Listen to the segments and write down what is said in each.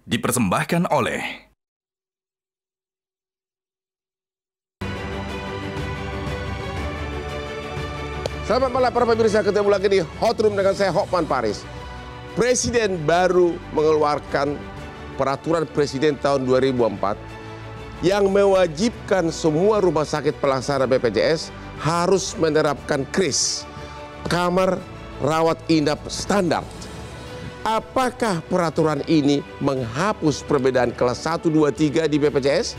Dipersembahkan oleh Selamat malam para pemirsa, ketemu lagi di Hot Room dengan saya Hotman Paris. Presiden baru mengeluarkan peraturan presiden tahun 2004 yang mewajibkan semua rumah sakit pelaksana BPJS harus menerapkan KRIS, kamar rawat inap standar. Apakah peraturan ini menghapus perbedaan kelas 1, 2, 3 di BPJS?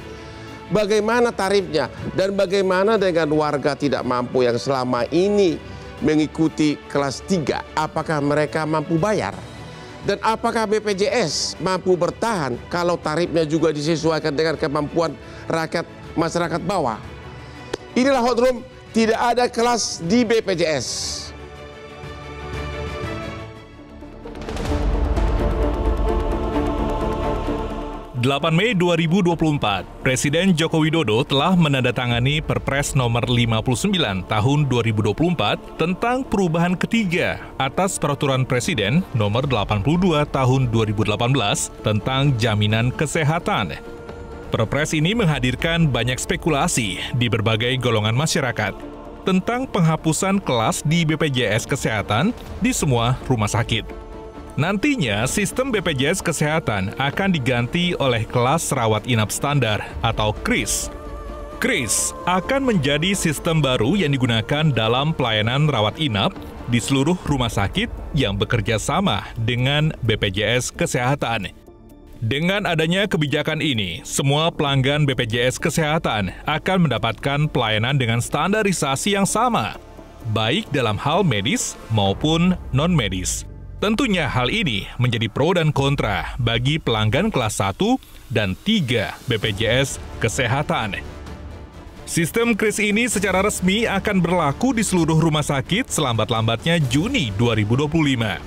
Bagaimana tarifnya? Dan bagaimana dengan warga tidak mampu yang selama ini mengikuti kelas 3? Apakah mereka mampu bayar? Dan apakah BPJS mampu bertahan kalau tarifnya juga disesuaikan dengan kemampuan rakyat masyarakat bawah? Inilah Hot Room, tidak ada kelas di BPJS. 8 Mei 2024, Presiden Joko Widodo telah menandatangani Perpres nomor 59 tahun 2024 tentang perubahan ketiga atas Peraturan Presiden nomor 82 tahun 2018 tentang jaminan kesehatan. Perpres ini menghadirkan banyak spekulasi di berbagai golongan masyarakat tentang penghapusan kelas di BPJS Kesehatan di semua rumah sakit. Nantinya, sistem BPJS Kesehatan akan diganti oleh kelas rawat inap standar atau KRIS. KRIS akan menjadi sistem baru yang digunakan dalam pelayanan rawat inap di seluruh rumah sakit yang bekerja sama dengan BPJS Kesehatan. Dengan adanya kebijakan ini, semua pelanggan BPJS Kesehatan akan mendapatkan pelayanan dengan standarisasi yang sama, baik dalam hal medis maupun non-medis. Tentunya hal ini menjadi pro dan kontra bagi pelanggan kelas 1 dan 3 BPJS Kesehatan. Sistem KRIS ini secara resmi akan berlaku di seluruh rumah sakit selambat-lambatnya Juni 2025.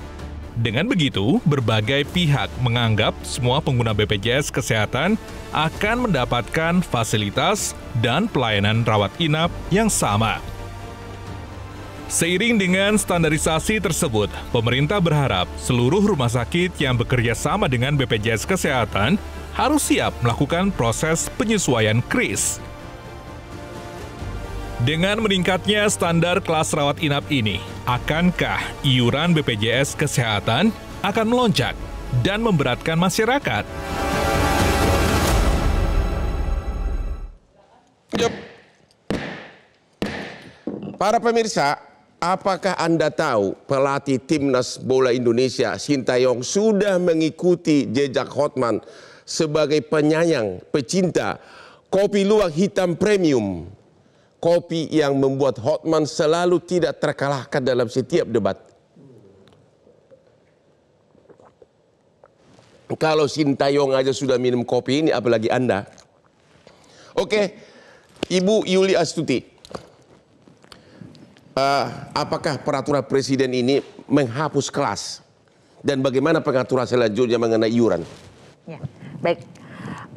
Dengan begitu, berbagai pihak menganggap semua pengguna BPJS Kesehatan akan mendapatkan fasilitas dan pelayanan rawat inap yang sama. Seiring dengan standarisasi tersebut, pemerintah berharap seluruh rumah sakit yang bekerja sama dengan BPJS Kesehatan harus siap melakukan proses penyesuaian KRIS. Dengan meningkatnya standar kelas rawat inap ini, akankah iuran BPJS Kesehatan akan melonjak dan memberatkan masyarakat? Para pemirsa, apakah Anda tahu pelatih Timnas Bola Indonesia Sintayong sudah mengikuti jejak Hotman sebagai penyayang, pecinta kopi luwak hitam premium. Kopi yang membuat Hotman selalu tidak terkalahkan dalam setiap debat. Kalau Sintayong aja sudah minum kopi ini, apalagi Anda. Oke, Ibu Yuli Astuti. Apakah peraturan presiden ini menghapus kelas? Dan bagaimana pengaturan selanjutnya mengenai iuran? Ya, baik.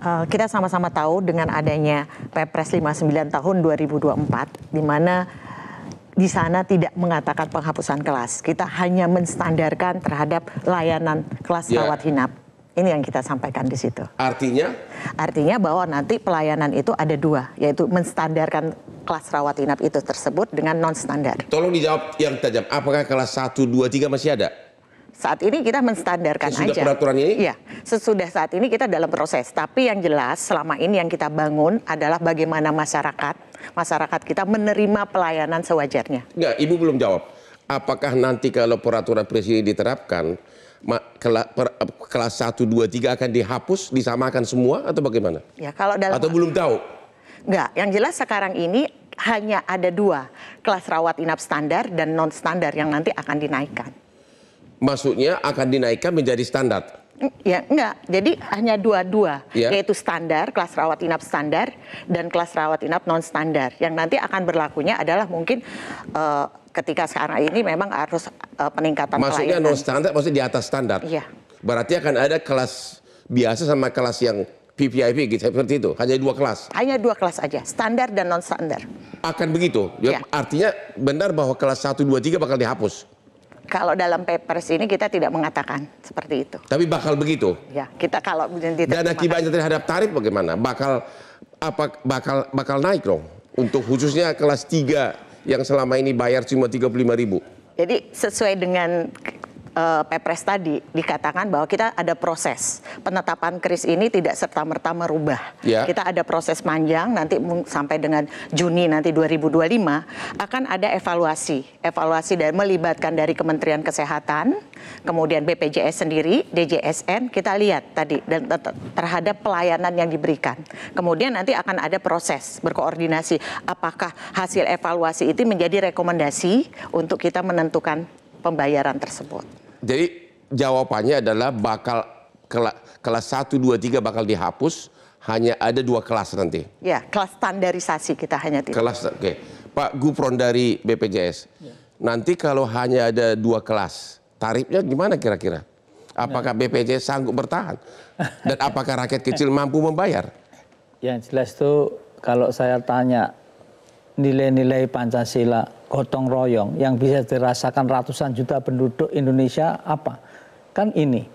Kita sama-sama tahu dengan adanya Perpres 59 tahun 2024, di mana di sana tidak mengatakan penghapusan kelas. Kita hanya menstandarkan terhadap layanan kelas rawat inap. Ini yang kita sampaikan di situ. Artinya? Artinya bahwa nanti pelayanan itu ada dua, yaitu menstandarkan kelas rawat inap itu tersebut dengan non-standar. Tolong dijawab yang tajam, apakah kelas 1, 2, 3 masih ada? Saat ini kita menstandarkan sesudah aja. Peraturan ini? Iya, sesudah saat ini kita dalam proses. Tapi yang jelas selama ini yang kita bangun adalah bagaimana masyarakat kita menerima pelayanan sewajarnya. Enggak, Ibu belum jawab. Apakah nanti kalau peraturan presiden diterapkan, kelas 1, 2, 3 akan dihapus, disamakan semua atau bagaimana? Ya, kalau dalam atau belum tahu? Enggak, yang jelas sekarang ini hanya ada dua, kelas rawat inap standar dan non standar yang nanti akan dinaikkan. Maksudnya akan dinaikkan menjadi standar? Ya, enggak. Jadi hanya dua-dua, ya, yaitu standar, kelas rawat inap standar dan kelas rawat inap non standar. Yang nanti akan berlakunya adalah mungkin ketika sekarang ini memang harus peningkatan maksudnya pelayanan. Non standar, maksudnya di atas standar. Iya. Berarti akan ada kelas biasa sama kelas yang VVIP gitu, seperti itu. Hanya dua kelas. Hanya dua kelas aja, standar dan non standar. Akan begitu. Ya. Artinya benar bahwa kelas 1, 2, 3 bakal dihapus. Kalau dalam Perpres ini kita tidak mengatakan seperti itu. Tapi bakal begitu. Ya, kita kalau Dan akibatnya terhadap tarif bagaimana? Bakal naik dong untuk khususnya kelas 3 yang selama ini bayar cuma 35.000. Jadi sesuai dengan Perpres tadi dikatakan bahwa kita ada proses penetapan KRIS ini tidak serta-merta merubah. Ya. Kita ada proses panjang nanti sampai dengan Juni nanti 2025 akan ada evaluasi dan melibatkan dari Kementerian Kesehatan, kemudian BPJS sendiri, DJSN, kita lihat tadi dan terhadap pelayanan yang diberikan. Kemudian nanti akan ada proses berkoordinasi apakah hasil evaluasi itu menjadi rekomendasi untuk kita menentukan pembayaran tersebut. Jadi jawabannya adalah bakal kelas 1, 2, 3 bakal dihapus, hanya ada 2 kelas nanti. Ya, kelas standarisasi kita hanya tidak. Oke. Pak Gufron dari BPJS, nanti kalau hanya ada 2 kelas, tarifnya gimana kira-kira? Apakah BPJS sanggup bertahan? Dan apakah rakyat kecil mampu membayar? Yang jelas itu kalau saya tanya nilai-nilai Pancasila gotong royong yang bisa dirasakan ratusan juta penduduk Indonesia apa? Kan ini.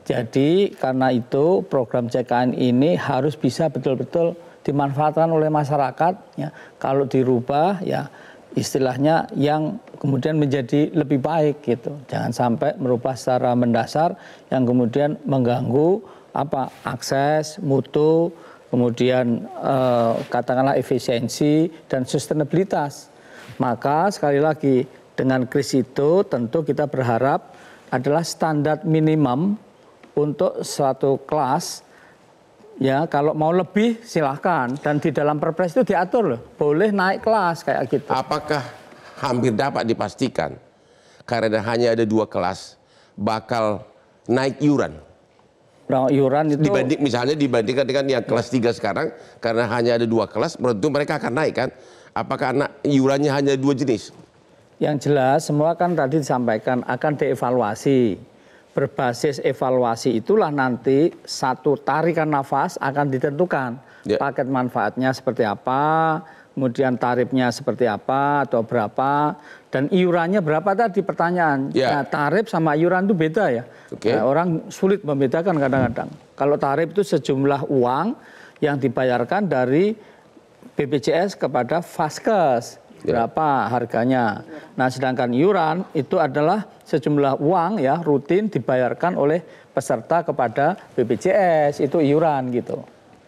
Jadi karena itu program CKN ini harus bisa betul-betul dimanfaatkan oleh masyarakat. Ya. Kalau dirubah ya istilahnya yang kemudian menjadi lebih baik gitu. Jangan sampai merubah secara mendasar yang kemudian mengganggu akses, mutu, kemudian katakanlah efisiensi dan sustainabilitas. Maka sekali lagi dengan KRIS itu tentu kita berharap adalah standar minimum untuk suatu kelas. Ya kalau mau lebih silahkan dan di dalam Perpres itu diatur loh, boleh naik kelas kayak gitu. Apakah hampir dapat dipastikan karena hanya ada 2 kelas bakal naik iuran? Nah, iuran itu dibandingkan dengan yang kelas 3 sekarang, karena hanya ada 2 kelas, tentu mereka akan naik kan? Apakah iurannya hanya 2 jenis? Yang jelas semua kan tadi disampaikan akan dievaluasi. Berbasis evaluasi itulah nanti satu tarikan nafas akan ditentukan. Ya. Paket manfaatnya seperti apa, kemudian tarifnya seperti apa atau berapa, dan iurannya berapa tadi pertanyaan. Ya. Nah, tarif sama iuran itu beda ya. Okay. Nah, orang sulit membedakan kadang-kadang. Kalau tarif itu sejumlah uang yang dibayarkan dari BPJS kepada Vaskes, berapa harganya. Nah, sedangkan iuran itu adalah sejumlah uang ya rutin dibayarkan oleh peserta kepada BPJS, itu iuran gitu.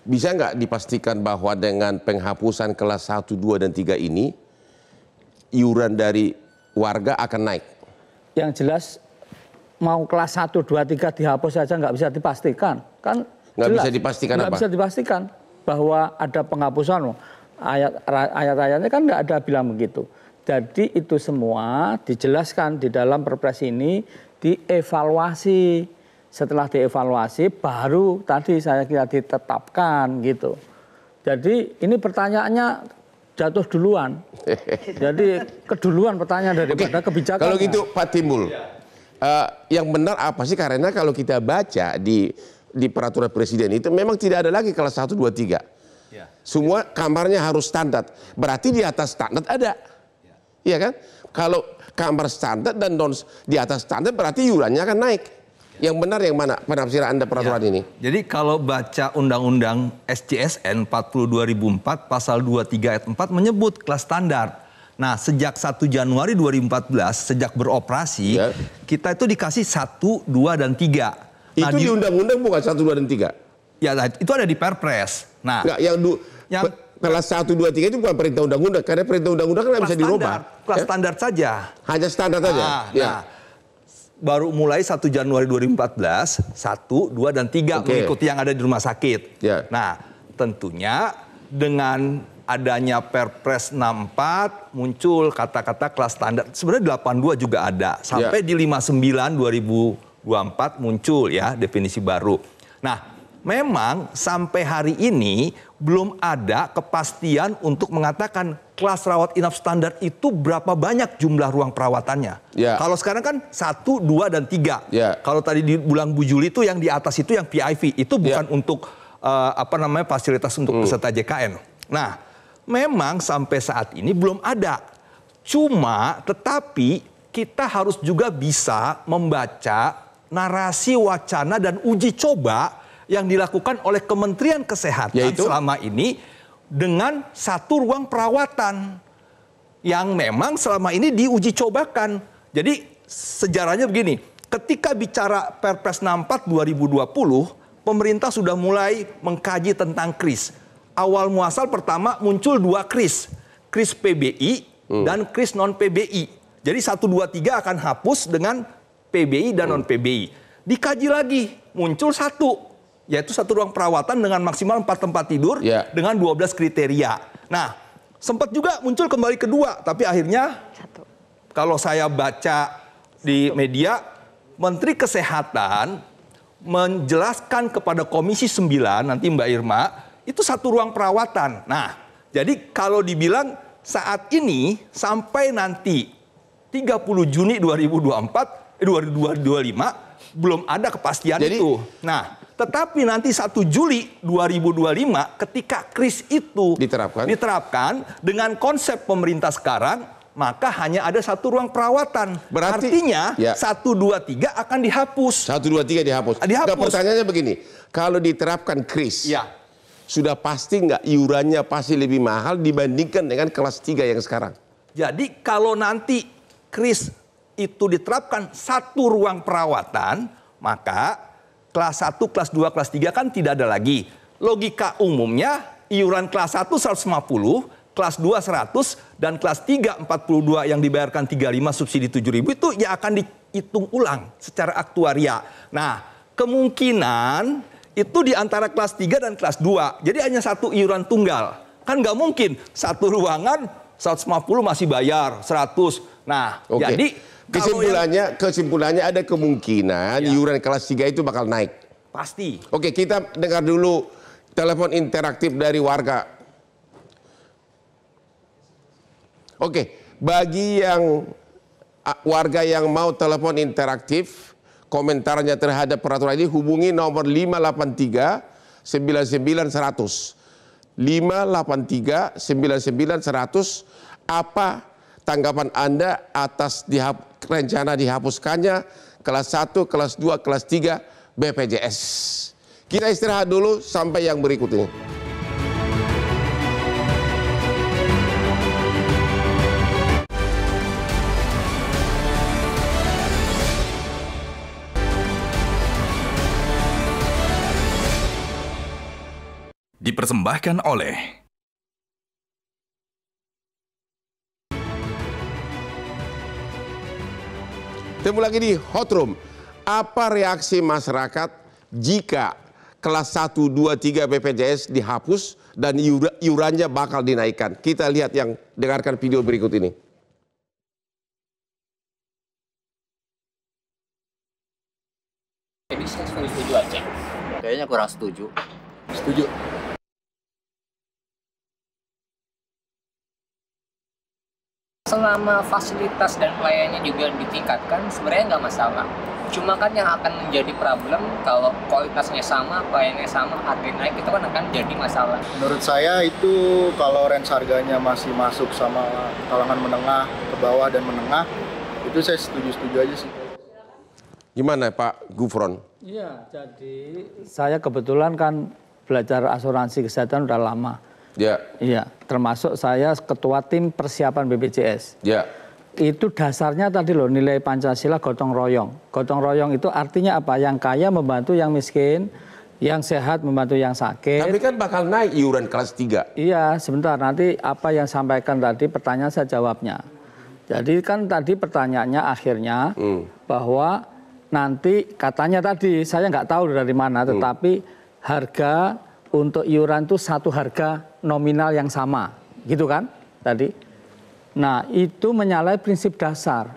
Bisa nggak dipastikan bahwa dengan penghapusan kelas 1, 2, dan 3 ini, iuran dari warga akan naik? Yang jelas mau kelas 1, 2, 3 dihapus saja nggak bisa dipastikan. Kan nggak bisa dipastikan apa? Nggak bisa dipastikan bahwa ada penghapusan. Ayat-ayatnya kan nggak ada bilang begitu. Jadi itu semua dijelaskan di dalam Perpres ini, dievaluasi. Setelah dievaluasi baru tadi saya kira ditetapkan gitu. Jadi ini pertanyaannya jatuh duluan. Jadi keduluan pertanyaan daripada kebijakan. Kalau gitu Pak Timbul, yang benar apa sih? Karena kalau kita baca di peraturan presiden itu memang tidak ada lagi kelas 1, 2, 3. Semua kamarnya harus standar. Berarti di atas standar ada. Iya kan? Kalau kamar standar dan di atas standar berarti iurannya akan naik. Yang benar yang mana penafsiran Anda peraturan ini? Jadi kalau baca Undang-Undang SJSN 40/2004 pasal 23 ayat 4 menyebut kelas standar. Nah, sejak 1 Januari 2014 sejak beroperasi kita itu dikasih 1, 2, dan 3. Nah, itu di undang-undang bukan 1, 2, dan 3? Ya, itu ada di Perpres. Nah, enggak, yang kelas 1, 2, 3 itu bukan perintah undang-undang, karena perintah undang-undang kan bisa dirubah. Kelas standar saja. Hanya standar saja. Nah, baru mulai 1 Januari 2014, 1, 2, dan 3 mengikuti yang ada di rumah sakit. Nah, tentunya dengan adanya Perpres 64 muncul kata-kata kelas standar. Sebenarnya 82 juga ada. Sampai di 59 2024 muncul ya definisi baru. Nah, memang sampai hari ini belum ada kepastian untuk mengatakan kelas rawat inap standar itu berapa banyak jumlah ruang perawatannya. Kalau sekarang kan 1, 2, dan 3. Kalau tadi dibilang Bu Juli itu yang di atas itu yang PIV, itu bukan untuk fasilitas untuk peserta JKN. Nah, memang sampai saat ini belum ada. Cuma tetapi kita harus juga bisa membaca narasi, wacana, dan uji coba yang dilakukan oleh Kementerian Kesehatan selama ini dengan satu ruang perawatan yang memang selama ini diuji cobakan. Jadi sejarahnya begini, ketika bicara Perpres 64 2020, pemerintah sudah mulai mengkaji tentang KRIS. Awal muasal pertama muncul 2 KRIS, KRIS PBI dan KRIS non-PBI. Jadi 1, 2, 3 akan hapus dengan PBI dan non-PBI. Dikaji lagi, muncul 1, yaitu 1 ruang perawatan dengan maksimal 4 tempat tidur dengan 12 kriteria. Nah, sempat juga muncul kembali kedua, tapi akhirnya kalau saya baca di media, Menteri Kesehatan menjelaskan kepada Komisi 9, nanti Mbak Irma, itu 1 ruang perawatan. Nah, jadi kalau dibilang saat ini sampai nanti 30 Juni 2025 belum ada kepastian itu. Nah, tetapi nanti 1 Juli 2025 ketika KRIS itu diterapkan dengan konsep pemerintah sekarang, maka hanya ada 1 ruang perawatan. Berarti, artinya 1, 2, 3 akan dihapus. 1, 2, 3 dihapus. Nah, pertanyaannya begini, kalau diterapkan KRIS, sudah pasti nggak iurannya pasti lebih mahal dibandingkan dengan kelas 3 yang sekarang? Jadi kalau nanti KRIS itu diterapkan 1 ruang perawatan, maka kelas 1, kelas 2, kelas 3 kan tidak ada lagi. Logika umumnya iuran kelas 1 150, kelas 2 100, dan kelas 3 42 yang dibayarkan 35 subsidi 7.000 itu ya akan dihitung ulang secara aktuaria. Nah, kemungkinan itu di antara kelas 3 dan kelas 2. Jadi hanya 1 iuran tunggal. Kan nggak mungkin 1 ruangan 150 masih bayar 100. Nah, jadi kesimpulannya ada kemungkinan iuran kelas 3 itu bakal naik. Pasti. Oke, kita dengar dulu telepon interaktif dari warga. Oke, bagi yang warga yang mau telepon interaktif, komentarnya terhadap peraturan ini hubungi nomor 583 99 100. 583 99 100. Apa tanggapan Anda atas rencana dihapuskannya kelas 1, kelas 2, kelas 3 BPJS? Kita istirahat dulu sampai yang berikut ini. Dipersembahkan oleh Ketemu lagi di Hot Room. Apa reaksi masyarakat jika kelas 1, 2, 3 BPJS dihapus dan iurannya bakal dinaikkan? Kita lihat dengarkan video berikut ini. Jadi saya setuju aja. Kayaknya kurang setuju. Setuju. Selama fasilitas dan pelayanannya juga ditingkatkan, sebenarnya nggak masalah. Cuma kan yang akan menjadi problem kalau kualitasnya sama, pelayanannya sama, harga naik itu kan akan jadi masalah. Menurut saya itu kalau range harganya masih masuk sama kalangan menengah ke bawah dan menengah, itu saya setuju-setuju aja sih. Gimana Pak Gufron? Iya, jadi saya kebetulan kan belajar asuransi kesehatan udah lama. Ya. Iya, termasuk saya ketua tim persiapan BPJS. Ya. Itu dasarnya tadi loh, nilai Pancasila gotong royong. Gotong royong itu artinya apa? Yang kaya membantu yang miskin, yang sehat membantu yang sakit. Tapi kan bakal naik iuran kelas 3. Iya, sebentar, nanti apa yang sampaikan tadi pertanyaan saya jawabnya. Jadi kan tadi pertanyaannya akhirnya bahwa nanti katanya tadi, saya nggak tahu dari mana, tetapi harga untuk iuran itu satu harga nominal yang sama, gitu kan tadi. Nah, itu menyalahi prinsip dasar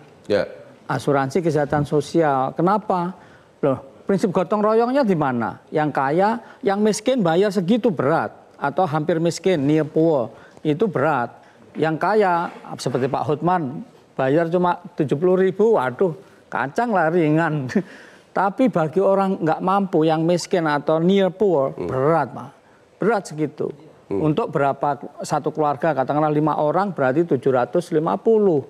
asuransi kesehatan sosial. Kenapa? Loh, prinsip gotong royongnya di mana? Yang kaya, yang miskin bayar segitu berat, atau hampir miskin, near poor, itu berat. Yang kaya, seperti Pak Hotman, bayar cuma 70.000, waduh, kacang lah, ringan. Tapi bagi orang nggak mampu, yang miskin atau near poor, berat, Pak. Berat segitu. Untuk berapa satu keluarga, katakanlah 5 orang, berarti 750.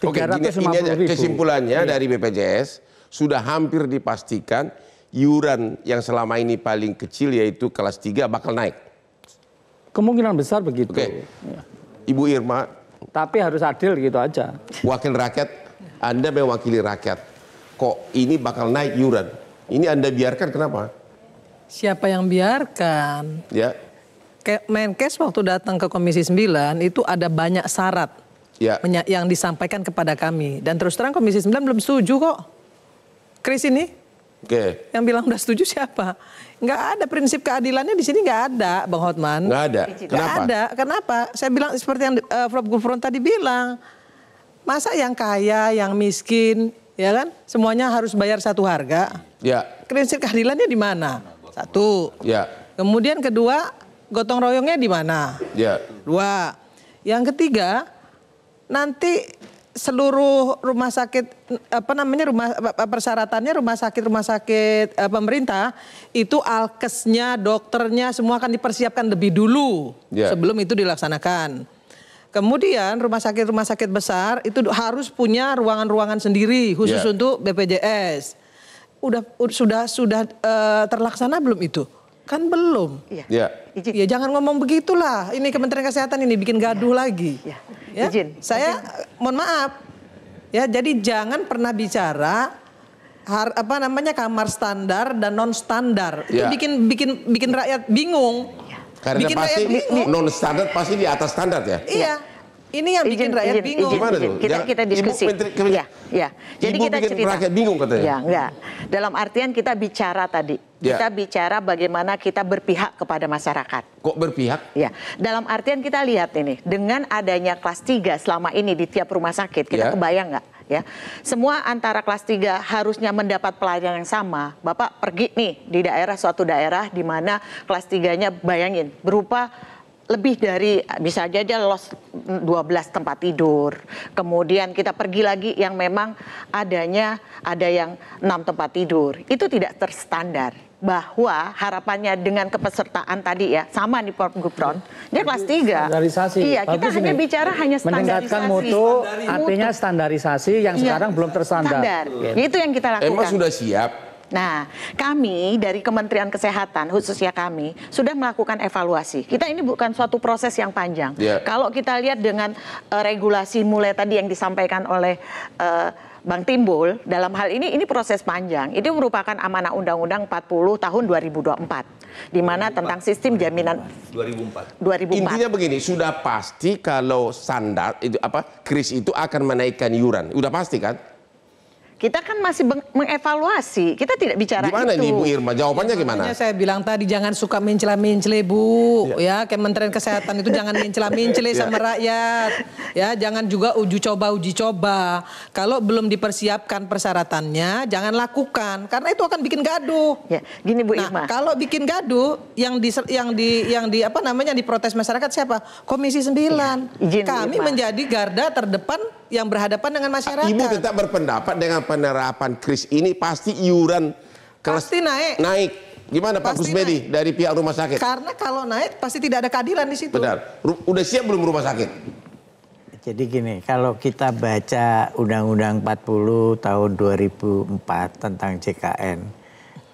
Oke, ini aja kesimpulannya dari BPJS sudah hampir dipastikan iuran yang selama ini paling kecil yaitu kelas 3 bakal naik. Kemungkinan besar begitu. Oke. Ibu Irma. Tapi harus adil gitu aja. Wakil rakyat, Anda mewakili rakyat. Kok ini bakal naik iuran? Ini Anda biarkan kenapa? Siapa yang biarkan? Ya. Menkes waktu datang ke Komisi 9 itu ada banyak syarat yang disampaikan kepada kami. Dan terus terang Komisi 9 belum setuju kok. Kris ini. Oke. Yang bilang udah setuju siapa? Nggak ada prinsip keadilannya di sini, nggak ada, Bang Hotman. Nggak ada. Nggak ada. Kenapa? Saya bilang seperti yang Prof. Gufron tadi bilang. Masa yang kaya, yang miskin, ya kan? Semuanya harus bayar satu harga. Ya. Prinsip keadilannya di mana? Satu. Ya. Kemudian kedua, gotong royongnya di mana? Ya. Dua. Yang ketiga, nanti seluruh rumah sakit persyaratannya rumah sakit pemerintah itu alkesnya, dokternya semua akan dipersiapkan lebih dulu sebelum itu dilaksanakan. Kemudian rumah sakit besar itu harus punya ruangan-ruangan sendiri khusus untuk BPJS. Sudah terlaksana belum itu? Kan belum. Ya. Ya jangan ngomong begitulah. Ini Kementerian Kesehatan ini bikin gaduh lagi. Ya. Saya mohon maaf. Ya, jadi jangan pernah bicara kamar standar dan non standar. Itu bikin rakyat bingung. Karena bikin pasti non standar pasti di atas standar ya. Iya. Ini yang bikin rakyat bingung. Gimana tuh? Kita diskusi. Jadi Ibu kita bikin cerita. rakyat bingung katanya. Ya, enggak. Dalam artian kita bicara tadi. Kita bicara bagaimana kita berpihak kepada masyarakat. Kok berpihak? Ya, dalam artian kita lihat ini, dengan adanya kelas 3 selama ini di tiap rumah sakit, kita kebayang nggak? Ya, semua antara kelas 3 harusnya mendapat pelayanan yang sama. Bapak pergi nih di suatu daerah di mana kelas 3-nya bayangin berupa lebih dari bisa aja los 12 tempat tidur. Kemudian kita pergi lagi yang memang ada yang 6 tempat tidur. Itu tidak terstandar. Bahwa harapannya dengan kepesertaan tadi ya sama nih Prof. Gufron, dia kelas 3. Standarisasi. Iya, kita hanya bicara hanya standarisasi. Meningkatkan mutu, artinya standarisasi yang sekarang belum terstandar. Itu yang kita lakukan. Emang sudah siap? Nah, kami dari Kementerian Kesehatan, khususnya kami, sudah melakukan evaluasi. Kita ini bukan suatu proses yang panjang. Kalau kita lihat dengan regulasi mulai tadi yang disampaikan oleh Bang Timbul, dalam hal ini proses panjang. Itu merupakan amanah Undang-Undang 40 tahun 2024. Di mana tentang sistem jaminan 2004. Intinya begini, sudah pasti kalau standar itu kris itu akan menaikkan iuran. Udah pasti kan? Kita kan masih mengevaluasi, kita tidak bicara gimana itu. Gimana nih Bu Irma, jawabannya gimana? Saya bilang tadi jangan suka mencela-mencele Bu, ya Kementerian Kesehatan itu jangan mencela-mencele sama rakyat, ya jangan juga uji coba. Kalau belum dipersiapkan persyaratannya, jangan lakukan, karena itu akan bikin gaduh. Ya, gini Bu Irma. Kalau bikin gaduh, yang diprotes masyarakat siapa? Komisi 9. Kami menjadi garda terdepan yang berhadapan dengan masyarakat. Ibu tetap berpendapat dengan penerapan kris ini pasti iuran pasti naik. Gimana Pak Kusmedi dari pihak rumah sakit? Karena kalau naik pasti tidak ada keadilan di situ. Benar. Udah siap belum rumah sakit? Jadi gini, kalau kita baca Undang-Undang 40 tahun 2004 tentang JKN,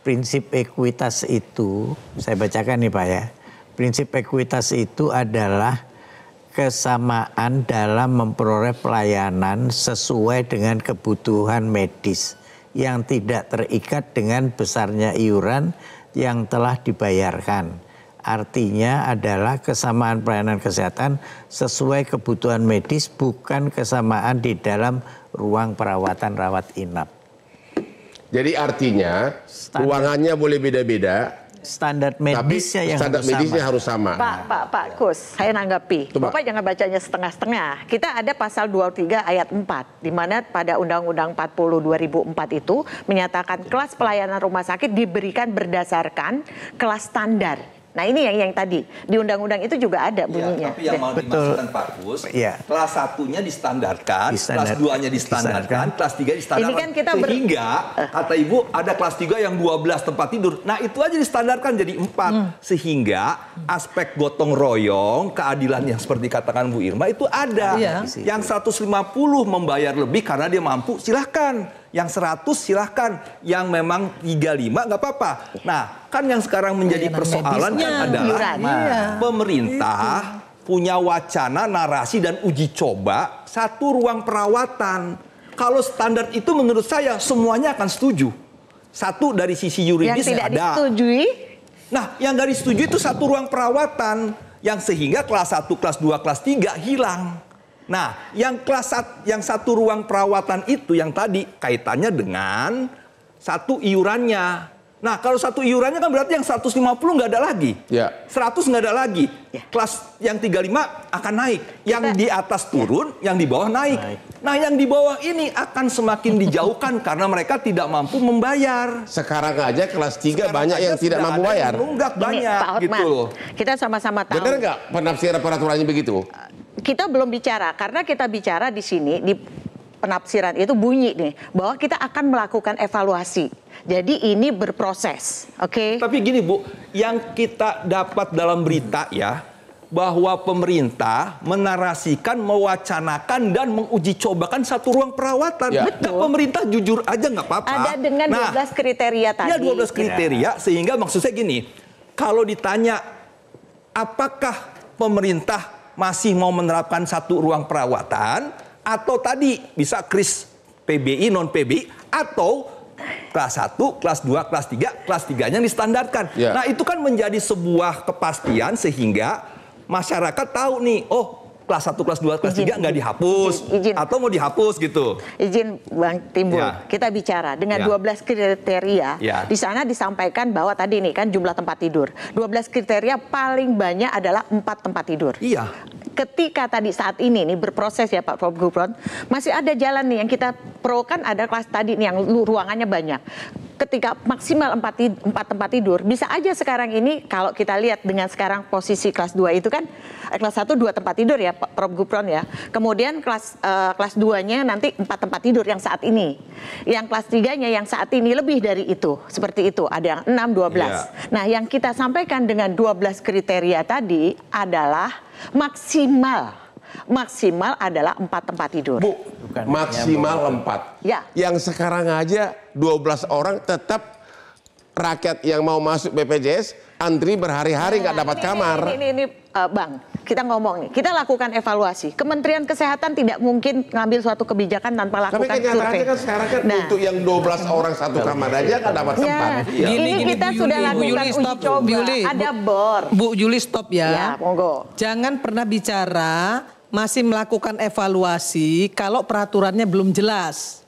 prinsip ekuitas itu, saya bacakan nih Pak ya, prinsip ekuitas itu adalah kesamaan dalam memperoleh pelayanan sesuai dengan kebutuhan medis yang tidak terikat dengan besarnya iuran yang telah dibayarkan. Artinya adalah kesamaan pelayanan kesehatan sesuai kebutuhan medis, bukan kesamaan di dalam ruang perawatan rawat inap. Jadi artinya ruangannya boleh beda-beda. Standar medisnya yang harus sama. Pak Kus, saya nanggapi. Bapak jangan bacanya setengah-setengah. Kita ada pasal 23 ayat 4, di mana pada Undang-Undang 40 2004 itu menyatakan kelas pelayanan rumah sakit diberikan berdasarkan kelas standar. Nah ini yang tadi di undang-undang itu juga ada bunyinya. Tapi yang mau dimaksudkan Pak Kus, kelas 1-nya distandarkan, kelas 2-nya distandarkan, kelas 3 distandarkan. Ini kan kita sehingga kata Ibu ada kelas 3 yang 12 tempat tidur. Nah itu aja distandarkan jadi 4. Sehingga aspek gotong royong, keadilan yang seperti katakan Bu Irma itu ada. Yang 150 membayar lebih karena dia mampu, silahkan. Yang 100 silahkan, yang memang 35 nggak apa-apa. Nah, kan yang sekarang menjadi persoalan kan adalah pemerintah punya wacana, narasi, dan uji coba 1 ruang perawatan. Kalau standar itu menurut saya semuanya akan setuju. 1 dari sisi yuridis yang tidak ada. Disetujui? Nah, yang nggak disetujui itu 1 ruang perawatan. Yang sehingga kelas 1, kelas 2, kelas 3 hilang. Nah, yang yang 1 ruang perawatan itu yang tadi kaitannya dengan 1 iurannya. Nah, kalau 1 iurannya kan berarti yang 150 nggak ada lagi. 100 nggak ada lagi. Kelas yang 35 akan naik. Yang di atas turun, yang di bawah naik. Nah, yang di bawah ini akan semakin dijauhkan karena mereka tidak mampu membayar. Sekarang aja kelas 3 banyak yang tidak mampu bayar. Nunggak banyak Pak Hotman, gitu. kita sama-sama tahu. Benar nggak penafsiran peraturannya begitu? Kita belum bicara, karena kita bicara di sini, di penafsiran itu bunyi nih, bahwa kita akan melakukan evaluasi. Jadi ini berproses, oke? Tapi gini Bu, yang kita dapat dalam berita ya, bahwa pemerintah menarasikan, mewacanakan, dan menguji cobakan 1 ruang perawatan. Betul. Nah, pemerintah jujur aja nggak apa-apa. Ada dengan 12 kriteria tadi. Ya 12 kriteria, sehingga maksud saya gini, kalau ditanya apakah pemerintah masih mau menerapkan 1 ruang perawatan, atau tadi bisa kris PBI, non PBI, atau kelas 1, kelas 2, kelas 3, kelas 3-nya distandarkan. Nah itu kan menjadi sebuah kepastian sehingga masyarakat tahu nih, oh kelas 1, kelas 2, kelas 3 nggak dihapus, atau mau dihapus gitu. Izin Bang Timbul, kita bicara dengan 12 kriteria, di sana disampaikan bahwa tadi nih kan jumlah tempat tidur. 12 kriteria paling banyak adalah 4 tempat tidur. Iya. Ketika tadi saat ini nih berproses ya Pak Prof. Gufron, masih ada jalan nih yang kita pro kan ada kelas tadi nih yang ruangannya banyak. Ketika maksimal 4 tempat tidur, bisa aja sekarang ini kalau kita lihat dengan sekarang posisi kelas 2 itu kan kelas 1 2 tempat tidur ya Pak Prof. Gufron ya. Kemudian kelas 2-nya nanti 4 tempat tidur yang saat ini. Yang kelas 3-nya yang saat ini lebih dari itu. Seperti itu, ada yang 6, 12. Nah, yang kita sampaikan dengan 12 kriteria tadi adalah maksimal adalah 4 tempat tidur. Bu, maksimal 4. Ya. Yang sekarang aja 12 orang tetap rakyat yang mau masuk BPJS antri berhari-hari nggak dapat kamar. Ini Bang, kita ngomong nih, kita lakukan evaluasi. Kementerian Kesehatan tidak mungkin ngambil suatu kebijakan tanpa lakukan survei. Tapi kenyataannya kan sekarang kan untuk yang 12 orang 1 kamar aja nggak dapat tempat. Ini kita sudah lakukan uji coba. Ada bor. Bu Juli stop ya. Ya, monggo. Jangan pernah bicara masih melakukan evaluasi kalau peraturannya belum jelas.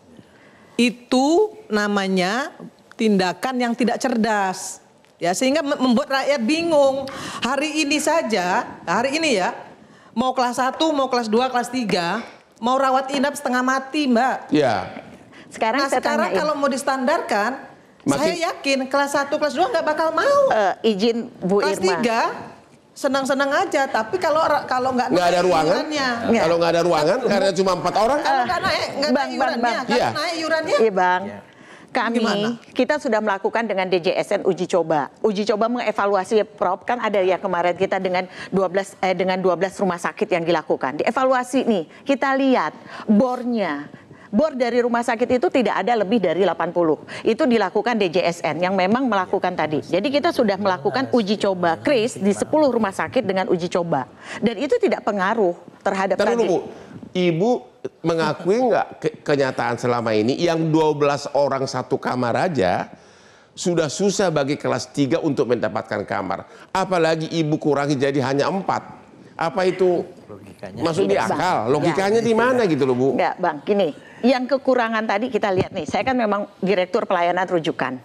Itu namanya tindakan yang tidak cerdas. Ya, sehingga membuat rakyat bingung. Hari ini saja, hari ini ya, mau kelas 1, mau kelas 2, kelas 3, mau rawat inap setengah mati, Mbak. Iya. Sekarang kalau mau distandarkan, saya yakin kelas 1, kelas 2 nggak bakal mau. Izin Bu kelas Irma. Kelas 3 senang-senang aja, tapi kalau nggak ada ruangan, kalau nggak ada ruangan karena cuma 4 orang, kalau nggak naik iurannya, naik iurannya. Iya Bang. Kita sudah melakukan dengan DJSN uji coba mengevaluasi Prof, kan ada ya kemarin kita dengan 12 rumah sakit yang dilakukan. Dievaluasi nih, kita lihat bornya. Bor dari rumah sakit itu tidak ada lebih dari 80. Itu dilakukan DJSN yang memang melakukan tadi. Jadi kita sudah melakukan uji coba kris di 10 rumah sakit dengan uji coba. Dan itu tidak pengaruh terhadap tadi. Bu, Ibu mengakui nggak kenyataan selama ini yang 12 orang 1 kamar aja sudah susah bagi kelas 3 untuk mendapatkan kamar. Apalagi Ibu kurangi jadi hanya 4. Apa itu masuk di akal? Logikanya di mana gitu loh Bu? Enggak Bang, gini. Yang kekurangan tadi kita lihat nih, saya kan memang direktur pelayanan rujukan.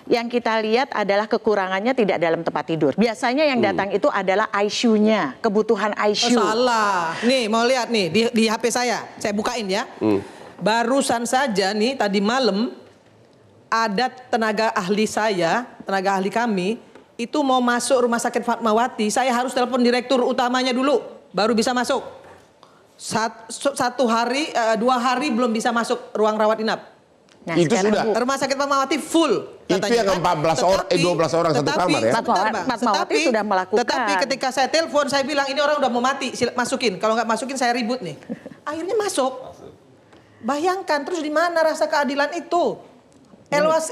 Yang kita lihat adalah kekurangannya tidak dalam tempat tidur. Biasanya yang datang itu adalah ICU-nya, kebutuhan ICU. Salah. Nih mau lihat nih di HP saya bukain ya. Barusan saja nih tadi malam ada tenaga ahli kami itu mau masuk rumah sakit Fatmawati, saya harus telepon direktur utamanya dulu, baru bisa masuk. 1 hari, 2 hari belum bisa masuk ruang rawat inap. Nah, itu sudah. Rumah sakit Fatmawati full. Katanya, itu yang 12 orang satu kamar ya. Fatmawati sudah melakukan. Tetapi ketika saya telepon, saya bilang ini orang udah mau mati, masukin. Kalau nggak masukin saya ribut nih. Akhirnya masuk. Bayangkan terus di mana rasa keadilan itu?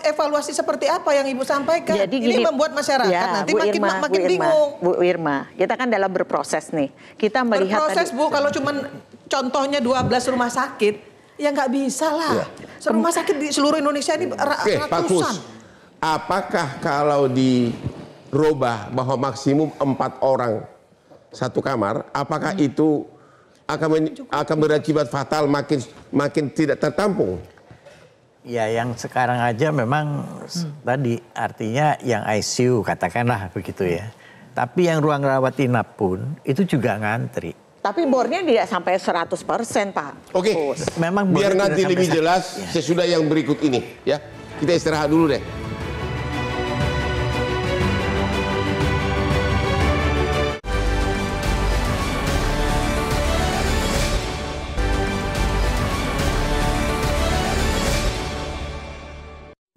Evaluasi seperti apa yang Ibu sampaikan? Jadi ini membuat masyarakat nanti makin bingung. Bu Irma, kita kan dalam berproses nih. Kita melihat berproses tadi, Bu, kalau cuman contohnya 12 rumah sakit, ya nggak bisa lah. Rumah sakit di seluruh Indonesia ini ratusan. Pak Kus, apakah kalau dirubah bahwa maksimum 4 orang satu kamar, apakah itu akan berakibat fatal makin tidak tertampung? Ya, yang sekarang aja memang tadi artinya yang ICU katakanlah begitu ya. Tapi yang ruang rawat inap pun itu juga ngantri. Tapi bornya tidak sampai 100%, Pak. Oke, memang biar nanti lebih jelas sesudah yang berikut ini ya. Kita istirahat dulu deh.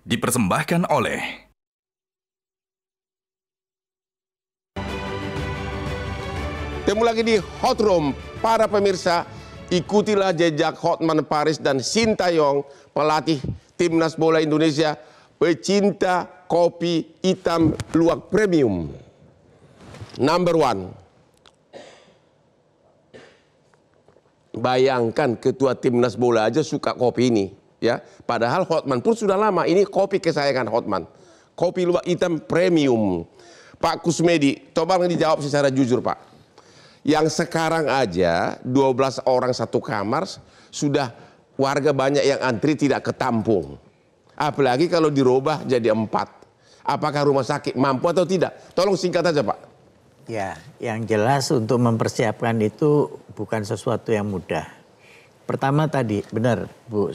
Dipersembahkan oleh Temu lagi di Hot Room. Para pemirsa, ikutilah jejak Hotman Paris dan Sintayong, pelatih Timnas Bola Indonesia, pecinta kopi hitam luwak premium. Number 1. Bayangkan ketua Timnas Bola aja suka kopi ini. Ya, padahal Hotman pun sudah lama. Ini kopi kesayangan Hotman. Kopi luwak hitam premium. Pak Kusmedi, coba dijawab secara jujur, Pak. Yang sekarang aja 12 orang satu kamar sudah warga banyak yang antri tidak ketampung. Apalagi kalau dirubah jadi 4. Apakah rumah sakit mampu atau tidak? Tolong singkat aja, Pak. Ya, yang jelas untuk mempersiapkan itu bukan sesuatu yang mudah. Pertama tadi, benar Bu,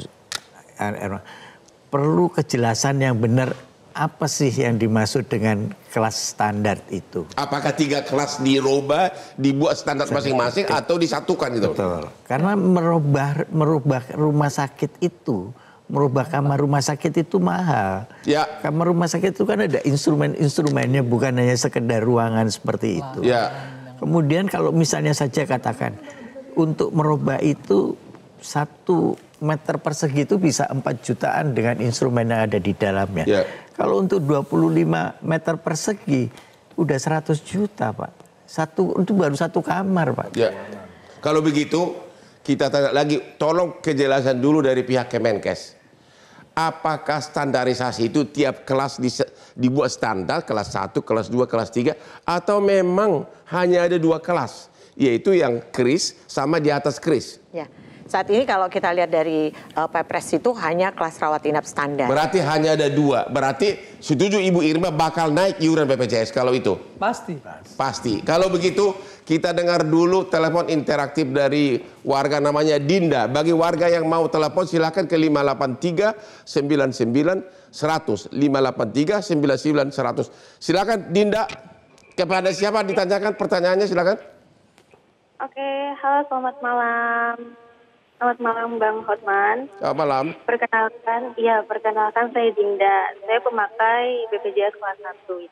perlu kejelasan yang benar apa sih yang dimaksud dengan kelas standar itu. Apakah 3 kelas dirubah, dibuat standar masing-masing atau disatukan gitu? Betul. Karena merubah rumah sakit itu, merubah kamar rumah sakit itu mahal. Ya. Kamar rumah sakit itu kan ada instrumen-instrumennya, bukan hanya sekedar ruangan seperti itu. Ya. Kemudian kalau misalnya saja katakan untuk merubah itu 1 meter persegi itu bisa 4 jutaan dengan instrumen yang ada di dalamnya. Yeah. Kalau untuk 25 meter persegi udah 100 juta, Pak. Itu baru 1 kamar, Pak. Ya. Kalau begitu kita tanya lagi, tolong kejelasan dulu dari pihak Kemenkes. Apakah standarisasi itu tiap kelas dibuat standar, kelas 1, kelas 2, kelas 3, atau memang hanya ada 2 kelas, yaitu yang kris sama di atas kris? Ya. Saat ini kalau kita lihat dari Perpres itu hanya kelas rawat inap standar. Berarti hanya ada 2. Berarti setuju Ibu Irma bakal naik iuran BPJS kalau itu? Pasti. Pasti. Kalau begitu kita dengar dulu telepon interaktif dari warga namanya Dinda. Bagi warga yang mau telepon silakan ke 583 99 100. 583 99 100. Silakan Dinda. Kepada siapa ditanyakan pertanyaannya, silakan. Oke, halo, selamat malam. Selamat malam Bang Hotman. Selamat malam. Perkenalkan saya Dinda. Saya pemakai BPJS kelas 1.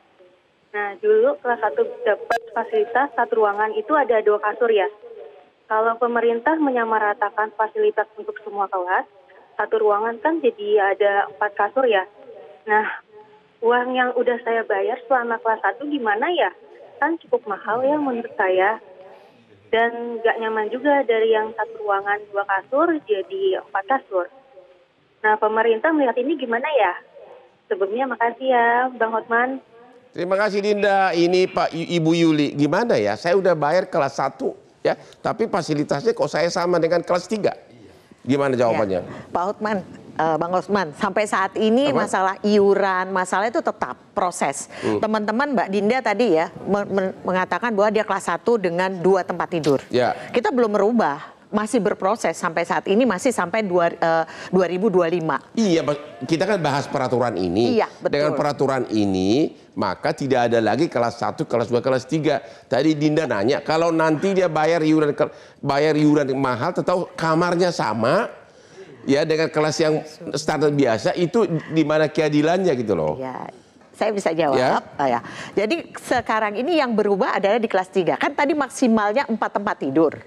Nah, dulu kelas 1 dapat fasilitas 1 ruangan itu ada 2 kasur ya. Kalau pemerintah menyamaratakan fasilitas untuk semua kelas, 1 ruangan kan jadi ada 4 kasur ya. Nah, uang yang udah saya bayar selama kelas 1 gimana ya? Kan cukup mahal ya menurut saya. Dan nggak nyaman juga dari yang 1 ruangan 2 kasur jadi 4 kasur. Nah, pemerintah melihat ini gimana ya? Sebelumnya makasih ya Bang Hotman. Terima kasih Dinda. Ini Pak Ibu Yuli, gimana ya? Saya udah bayar kelas 1 ya, tapi fasilitasnya kok saya sama dengan kelas 3. Gimana jawabannya? Ya, Pak Hotman, Bang Osman, sampai saat ini masalah iuran, masalah itu tetap proses. Teman-teman Mbak Dinda tadi ya mengatakan bahwa dia kelas 1 dengan 2 tempat tidur. Ya. Kita belum merubah masih berproses sampai saat ini, masih sampai 2025. Iya, kita kan bahas peraturan ini. Iya, betul. Dengan peraturan ini, maka tidak ada lagi kelas 1, kelas 2, kelas 3. Tadi Dinda nanya, kalau nanti dia bayar iuran yang mahal, atau kamarnya sama, ya dengan kelas yang standar biasa, itu di mana keadilannya gitu loh. Ya. Saya bisa jawab. Ya. Jadi sekarang ini yang berubah adalah di kelas 3. Kan tadi maksimalnya 4 tempat tidur.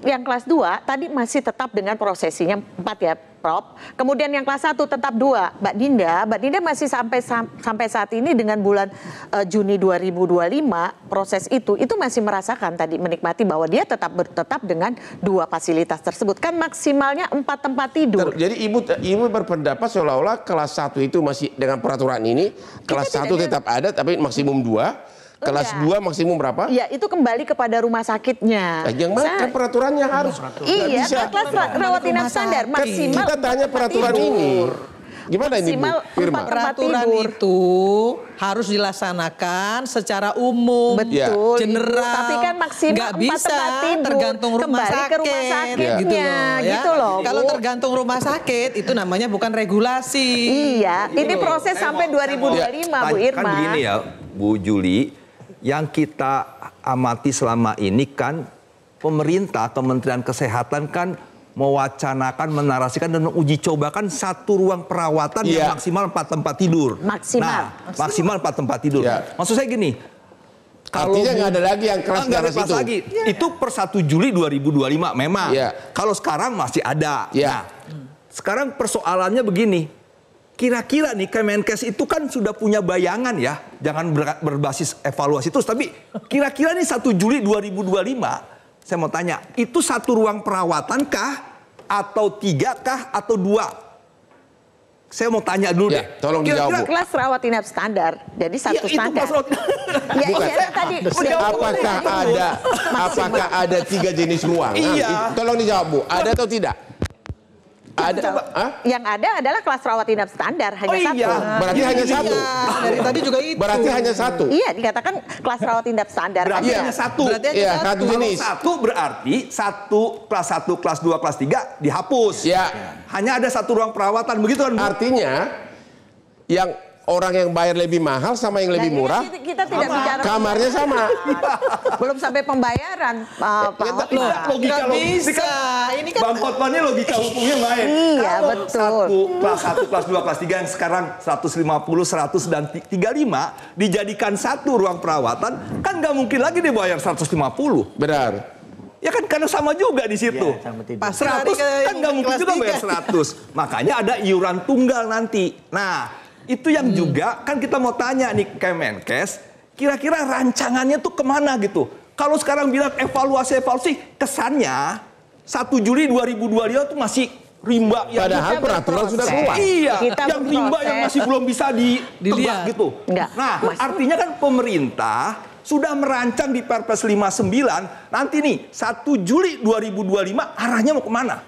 Yang kelas 2 tadi masih tetap dengan prosesinya 4 ya, Prof. Kemudian yang kelas 1 tetap 2. Mbak Dinda masih sampai saat ini dengan bulan Juni 2025 proses itu masih merasakan tadi menikmati bahwa dia tetap dengan 2 fasilitas tersebut. Kan maksimalnya 4 tempat tidur. Jadi ibu berpendapat seolah-olah kelas 1 itu masih dengan peraturan ini, kelas 1 tetap ada tapi maksimum 2. Kelas 2 maksimum berapa? Iya, itu kembali kepada rumah sakitnya. Yang mana kan peraturannya harus. Iya, kelas rawat inap standar maksimal. Kita tanya peraturan ini. Gimana ini, Bu Firma? Peraturan itu harus dilaksanakan secara umum, betul, general. Tapi kan maksimal nggak bisa tergantung rumah sakit, ke rumah sakitnya, gitu loh. Kalau tergantung rumah sakit itu namanya bukan regulasi. Iya, ini proses sampai 2025, Bu Irma. Kan begini ya, Bu Juli. Yang kita amati selama ini kan pemerintah, Kementerian Kesehatan kan mewacanakan, menarasikan dan menguji cobakan 1 ruang perawatan yang maksimal 4 tempat tidur. Maksimal 4 tempat tidur. Maksud saya gini, artinya nggak ada lagi yang kelas darah itu. Itu per 1 Juli 2025 memang. Kalau sekarang masih ada. Nah, sekarang persoalannya begini. Kira-kira nih Kemenkes itu kan sudah punya bayangan ya, jangan berbasis evaluasi terus, tapi kira-kira nih 1 Juli 2025, saya mau tanya, itu 1 ruang perawatan kah, atau 3 kah, atau 2? Saya mau tanya dulu deh. Tolong dijawab, Bu. Kelas rawat inap standar, jadi 1 standar. Apakah ada 3 jenis ruangan? Tolong dijawab, Bu. Ada atau tidak? Yang ada adalah kelas rawat inap standar hanya 1. Berarti hanya 1. Dari tadi juga itu. Berarti hanya 1. Iya, dikatakan kelas rawat inap standar. Berarti hanya 1. Iya, 1 jenis. Kalau 1 berarti 1, kelas 1, kelas 2, kelas 3 dihapus. Hanya ada 1 ruang perawatan, begitu kan? Artinya yang orang yang bayar lebih mahal sama yang lebih murah, kita tidak bicara kamarnya sama. Belum sampai pembayaran, Pak. Logika bisa. Ini kan Bang Kotmannya logika hukumnya main. Iya, betul. Kelas 1, kelas 2, kelas 3 yang sekarang 150, 100 dan 35 dijadikan 1 ruang perawatan, kan nggak mungkin lagi dibayar 150. Benar. Ya kan karena sama juga di situ. Pas 100 kan nggak mungkin juga bayar 100. Makanya ada iuran tunggal nanti. Nah, itu yang juga kan kita mau tanya nih Kemenkes, kira-kira rancangannya tuh kemana gitu. Kalau sekarang bilang evaluasi, kesannya 1 Juli 2025 itu masih rimba yang padahal peraturan sudah keluar. Iya, yang rimba yang masih belum bisa dilihat gitu. Nah, artinya kan pemerintah sudah merancang di Perpres 59, nanti nih 1 Juli 2025 arahnya mau kemana?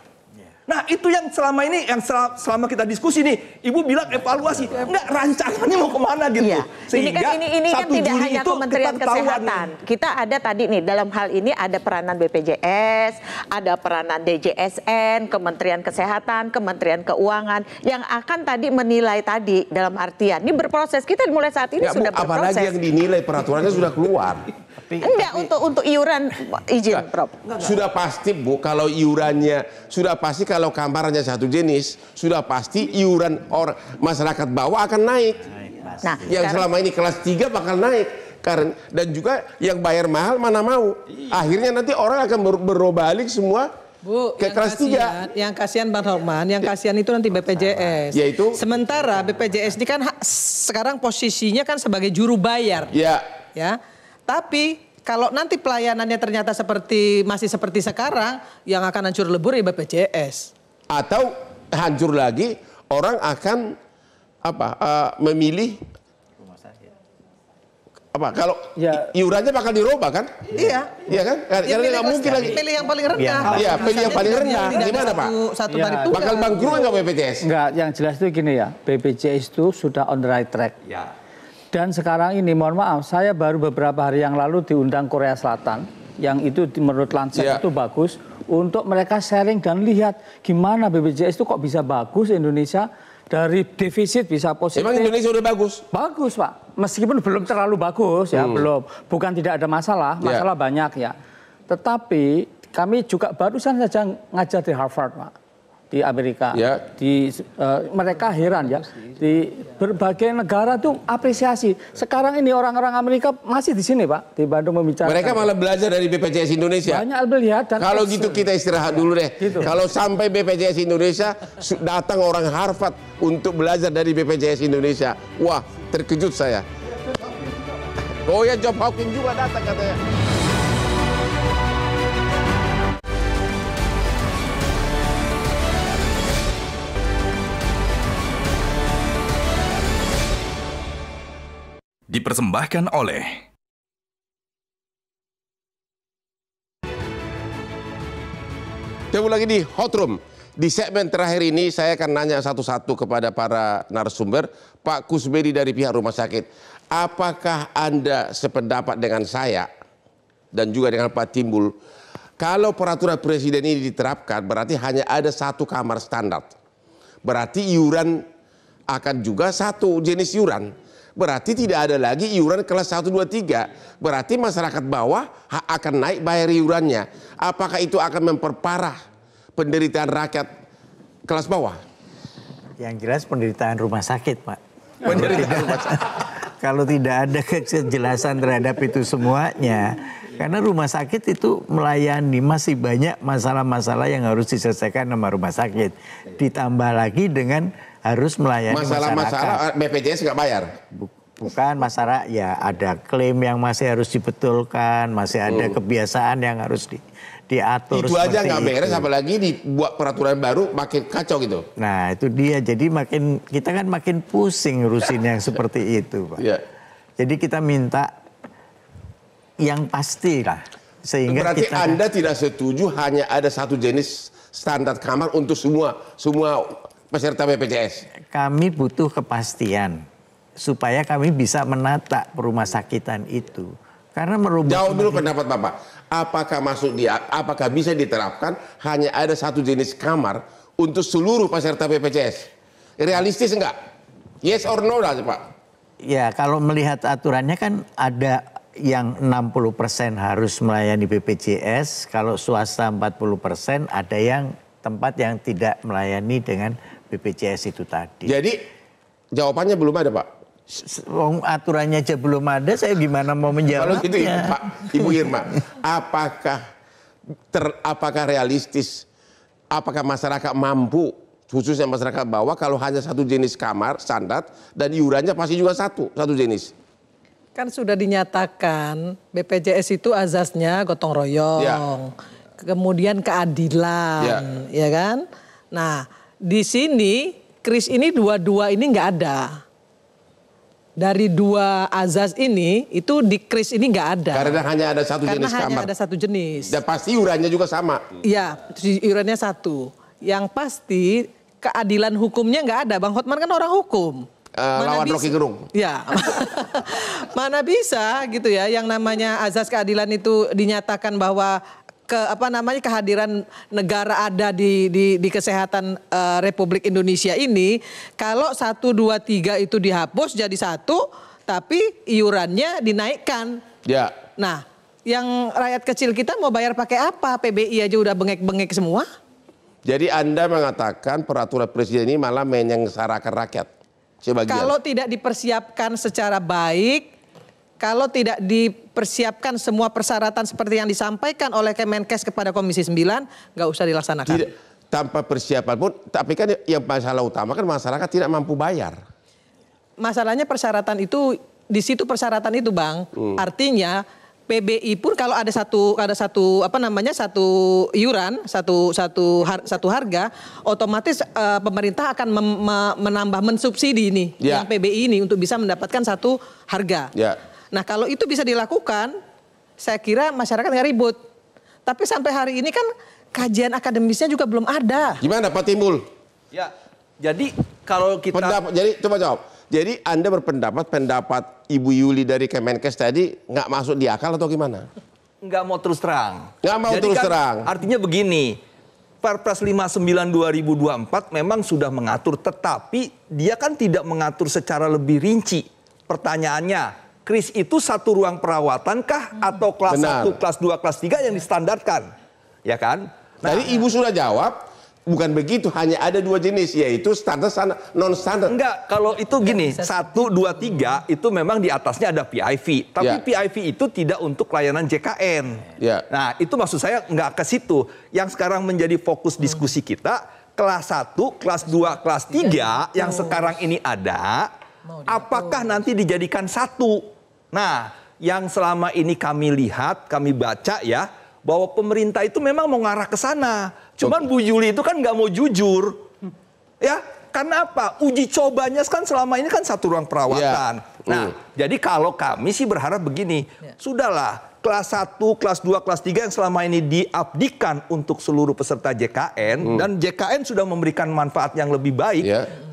Nah, itu yang selama ini, yang selama kita diskusi nih, Ibu bilang evaluasi, enggak, rancangannya mau kemana gitu. Sehingga ini kan tidak hanya Kementerian Kesehatan. Kita ada tadi nih, dalam hal ini ada peranan BPJS, ada peranan DJSN, Kementerian Kesehatan, Kementerian Keuangan, yang akan tadi menilai tadi dalam artian, ini berproses, kita mulai saat ini sudah berproses. Apalagi yang dinilai peraturannya sudah keluar. Enggak, untuk iuran izin, Prof. Sudah pasti, Bu, kalau iurannya, sudah pasti kalau kamarnya 1 jenis, sudah pasti iuran masyarakat bawah akan naik. Nah, yang selama ini kelas 3 bakal naik. Dan juga yang bayar mahal mana mau. Akhirnya nanti orang akan berbalik semua ke kelas 3. Yang kasihan Bang Horman, yang kasihan itu nanti BPJS. Yaitu? Sementara BPJS ini kan sekarang posisinya kan sebagai juru bayar. Ya. Tapi kalau nanti pelayanannya ternyata masih seperti sekarang, yang akan hancur lebur ya BPJS. Atau hancur lagi, orang akan memilih kalau iurannya bakal dirubah kan? Iya. Iya kan? Karena nggak mungkin lagi. Pilih yang paling rendah. Iya, pilih yang paling rendah. Gimana, Pak? Bakal bangkrut nggak BPJS? Enggak, yang jelas itu gini ya, BPJS itu sudah on the right track. Dan sekarang ini, mohon maaf, saya baru beberapa hari yang lalu diundang Korea Selatan, yang itu menurut Lancet itu bagus, untuk mereka sharing dan lihat gimana BPJS itu kok bisa bagus Indonesia, dari defisit bisa positif. Emang Indonesia udah bagus? Bagus Pak, meskipun belum terlalu bagus ya, belum. Bukan tidak ada masalah, masalah banyak ya. Tetapi kami juga barusan saja ngajar di Harvard Pak, di Amerika. Mereka heran ya, di berbagai negara tuh apresiasi. Sekarang ini orang-orang Amerika masih di sini Pak, di Bandung membicarakan. Mereka malah belajar dari BPJS Indonesia. Banyak melihat. Kalau gitu kita istirahat dulu deh. Gitu. Kalau sampai BPJS Indonesia datang orang Harvard untuk belajar dari BPJS Indonesia, wah terkejut saya. Oh ya, Job Hawkins juga datang katanya. Dipersembahkan oleh Ketemu lagi di Hot Room. Di segmen terakhir ini saya akan nanya satu-satu kepada para narasumber. Pak Kusbedi dari pihak rumah sakit, apakah Anda sependapat dengan saya dan juga dengan Pak Timbul, kalau peraturan presiden ini diterapkan berarti hanya ada satu kamar standar, berarti iuran akan juga satu jenis iuran. Berarti tidak ada lagi iuran kelas 1, 2, 3. Berarti masyarakat bawah akan naik bayar iurannya. Apakah itu akan memperparah penderitaan rakyat kelas bawah? Yang jelas penderitaan rumah sakit, Pak. Penderitaan rumah sakit. Kalau tidak ada kejelasan terhadap itu semuanya, karena rumah sakit itu melayani masih banyak masalah-masalah yang harus diselesaikan sama rumah sakit. Ditambah lagi dengan harus melayani masalah BPJS nggak bayar? Bukan masalah, ya ada klaim yang masih harus dibetulkan, masih ada kebiasaan yang harus diatur. Itu aja nggak beres, apalagi dibuat peraturan baru makin kacau gitu. Nah itu dia, jadi kita kan makin pusing ngurusin yang seperti itu Pak. Jadi kita minta yang pasti lah. Sehingga berarti Anda tidak setuju hanya ada satu jenis standar kamar untuk semua peserta BPJS? Kami butuh kepastian supaya kami bisa menata rumah sakitan itu. Karena merubah. Jauh dulu pendapat Bapak. Apakah bisa diterapkan hanya ada satu jenis kamar untuk seluruh peserta BPJS? Realistis enggak? Yes or no lah Pak? Ya kalau melihat aturannya kan ada yang 60% harus melayani BPJS, kalau swasta 40%, ada yang tempat yang tidak melayani dengan BPJS itu tadi. Jadi jawabannya belum ada Pak? Aturannya aja belum ada, saya gimana mau menjawabnya? Kalau gitu Pak, Ibu Irma, apakah realistis, apakah masyarakat mampu, khususnya masyarakat bawah, kalau hanya satu jenis kamar standar dan iurannya pasti juga satu jenis? Kan sudah dinyatakan BPJS itu azasnya gotong royong, kemudian keadilan, ya kan? Nah, di sini kris ini dua-dua ini nggak ada. Dari dua azas ini itu di kris ini nggak ada. Karena hanya ada satu jenis kamar. Karena hanya ada satu jenis. Dan pasti iurannya juga sama. Iya, iurannya satu. Yang pasti keadilan hukumnya nggak ada. Bang Hotman kan orang hukum. Lawan Rocky Gerung. Ya, mana bisa gitu ya, yang namanya azas keadilan itu dinyatakan bahwa kehadiran negara ada di kesehatan Republik Indonesia ini, kalau 1, 2, 3 itu dihapus jadi satu, tapi iurannya dinaikkan. Ya. Nah, yang rakyat kecil kita mau bayar pakai apa? PBI aja udah bengek-bengek semua. Jadi Anda mengatakan peraturan presiden ini malah menyengsarakan rakyat? Sebagian. Kalau tidak dipersiapkan secara baik, kalau tidak dipersiapkan semua persyaratan seperti yang disampaikan oleh Kemenkes kepada Komisi 9, nggak usah dilaksanakan. Tidak, tanpa persiapan pun, tapi kan yang masalah utama kan masyarakat tidak mampu bayar. Masalahnya persyaratan itu, di situ persyaratan itu Bang, artinya PBI pun kalau ada satu iuran, satu harga, otomatis pemerintah akan menambah mensubsidi ini yang PBI ini untuk bisa mendapatkan satu harga. Ya. Nah kalau itu bisa dilakukan, saya kira masyarakat nggak ribut. Tapi sampai hari ini kan kajian akademisnya juga belum ada. Gimana Pak Timbul? Ya, jadi kalau kita... Jadi coba jawab. Jadi Anda pendapat Ibu Yuli dari Kemenkes tadi nggak masuk di akal atau gimana? nggak mau terus terang. Nggak mau terus terang. Artinya begini, Perpres 59 2024 memang sudah mengatur, tetapi dia kan tidak mengatur secara lebih rinci. Pertanyaannya, kris itu satu ruang perawatan kah atau kelas 1, kelas 2, kelas 3 yang distandarkan? Ya kan? Nah, tadi Ibu sudah jawab. Bukan begitu, hanya ada 2 jenis, yaitu standar, non standar. Enggak, kalau itu gini, 1, 2, 3 itu memang di atasnya ada PIV. Tapi PIV itu tidak untuk layanan JKN. Nah, itu maksud saya nggak ke situ. Yang sekarang menjadi fokus diskusi kita, kelas 1, kelas 2, kelas 3 yang sekarang ini ada, apakah nanti dijadikan satu? Nah, yang selama ini kami lihat, kami baca ya, bahwa pemerintah itu memang mau ngarah ke sana. Cuman Bu Yuli itu kan nggak mau jujur. Ya, karena apa? Uji cobanya kan selama ini kan satu ruang perawatan. Nah, jadi kalau kami sih berharap begini. Sudahlah, kelas 1, kelas 2, kelas 3 yang selama ini diabdikan untuk seluruh peserta JKN. Dan JKN sudah memberikan manfaat yang lebih baik.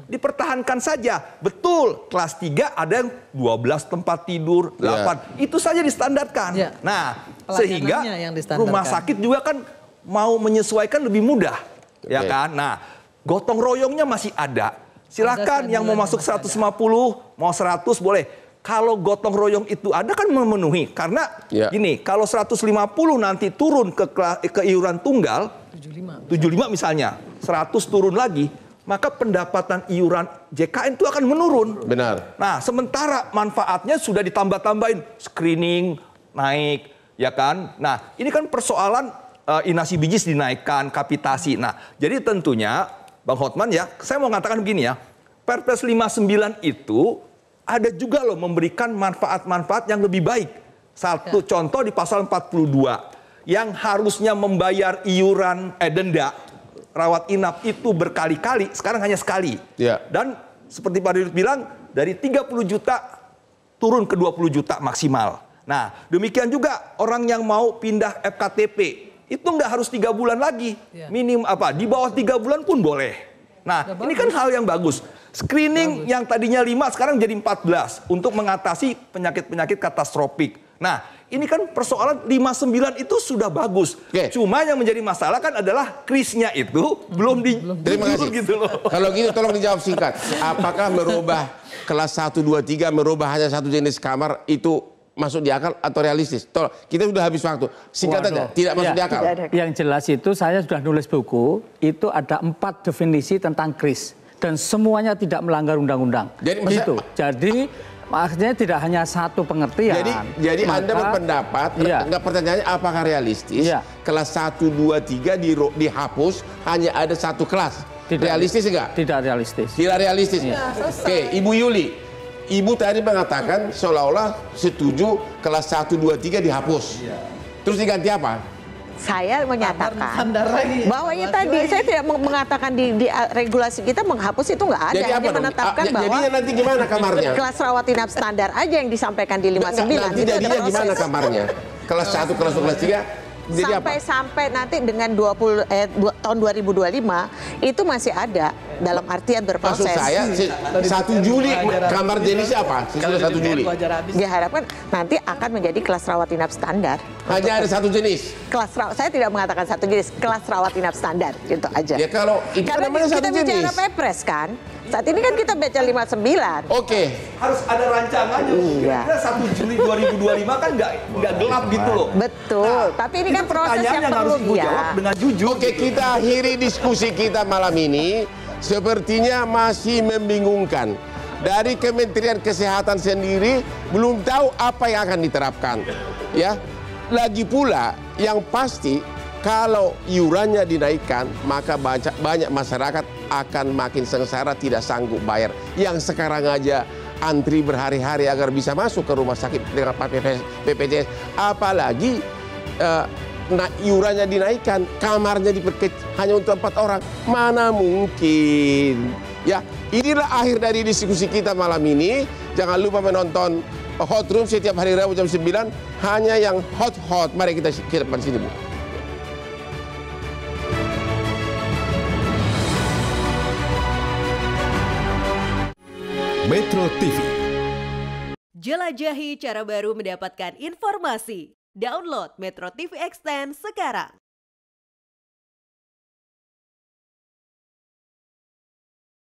Dipertahankan saja. Betul, kelas 3 ada yang 12 tempat tidur, 8. Itu saja distandarkan. Nah, sehingga rumah sakit juga kan mau menyesuaikan lebih mudah. Ya kan? Nah, gotong royongnya masih ada. Silakan yang mau masuk 150, mau 100 boleh. Kalau gotong royong itu ada kan memenuhi. Karena gini, kalau 150 nanti turun ke iuran tunggal, 75 misalnya, 100 turun lagi, maka pendapatan iuran JKN itu akan menurun. Benar. Nah, sementara manfaatnya sudah ditambah-tambahin, screening naik, ya kan? Nah, ini kan persoalan inasi bijis dinaikkan, kapitasi. Nah, jadi tentunya Bang Hotman ya, saya mau mengatakan begini ya, Perpres 59 itu ada juga loh memberikan manfaat-manfaat yang lebih baik. Satu contoh di pasal 42, yang harusnya membayar iuran denda rawat inap itu berkali-kali, sekarang hanya sekali. Dan seperti Pak Dirut bilang, dari 30 juta turun ke 20 juta maksimal. Nah, demikian juga orang yang mau pindah FKTP, itu nggak harus 3 bulan lagi. Minim di bawah 3 bulan pun boleh. Nah, ini kan hal yang bagus. Screening yang tadinya 5 sekarang jadi 14 untuk mengatasi penyakit-penyakit katastrofik. Nah, ini kan persoalan 59 itu sudah bagus. Cuma yang menjadi masalah kan adalah krisnya itu belum Terima kasih. Gitu loh. Kalau gitu tolong dijawab singkat. Apakah merubah kelas 1, 2, 3 merubah hanya satu jenis kamar itu masuk di akal atau realistis? Tolong, kita sudah habis waktu. Singkat aja, tidak masuk di akal. Yang jelas itu saya sudah nulis buku, itu ada 4 definisi tentang kris. Dan semuanya tidak melanggar undang-undang. Jadi maksudnya tidak hanya satu pengertian. Jadi Anda berpendapat, enggak pertanyaannya apakah realistis? Kelas 1, 2, 3 dihapus, hanya ada satu kelas. Realistis enggak? Tidak realistis. Tidak realistis. Oke, Ibu Yuli. Ibu tadi mengatakan seolah-olah setuju kelas 1, 2, 3 dihapus. Terus diganti apa? Saya menyatakan bahwa ya tadi saya tidak mengatakan di regulasi kita menghapus itu nggak ada. Jadi hanya menetapkan bahwa jadinya nanti gimana kamarnya? Kelas rawat inap standar aja yang disampaikan di 59. Nanti jadinya gimana kamarnya? Kelas 1, kelas 2, kelas 3? Sampai nanti dengan tahun 2025 itu masih ada dalam artian berproses. Maksud saya 1 Juli kamar jenisnya apa? Sesudah 1 Juli. Diharapkan nanti akan menjadi kelas rawat inap standar. Hanya ada satu jenis. Saya tidak mengatakan satu jenis, kelas rawat inap standar gitu aja. Ya kalau itu karena namanya kita satu jenis. bicara Perpres kan. Saat ini kan kita baca 59. Harus ada rancangannya. Kira-kira 1 Juli 2025 kan nggak gelap gitu loh. Betul. Tapi ini kan proses yang perlu jawab dengan jujur. Kita akhiri diskusi kita malam ini. Sepertinya masih membingungkan. Dari Kementerian Kesehatan sendiri belum tahu apa yang akan diterapkan. Ya. Lagi pula yang pasti kalau iurannya dinaikkan, maka banyak masyarakat akan makin sengsara, tidak sanggup bayar. Yang sekarang aja antri berhari-hari agar bisa masuk ke rumah sakit dengan BPJS. Apalagi iurannya dinaikkan, kamarnya diperkecil hanya untuk 4 orang. Mana mungkin? Ya, inilah akhir dari diskusi kita malam ini. Jangan lupa menonton Hot Room setiap hari Rabu jam 9. Hanya yang hot-hot. Mari kita ke depan sini, Bu. Metro TV. Jelajahi cara baru mendapatkan informasi. Download Metro TV Extend sekarang.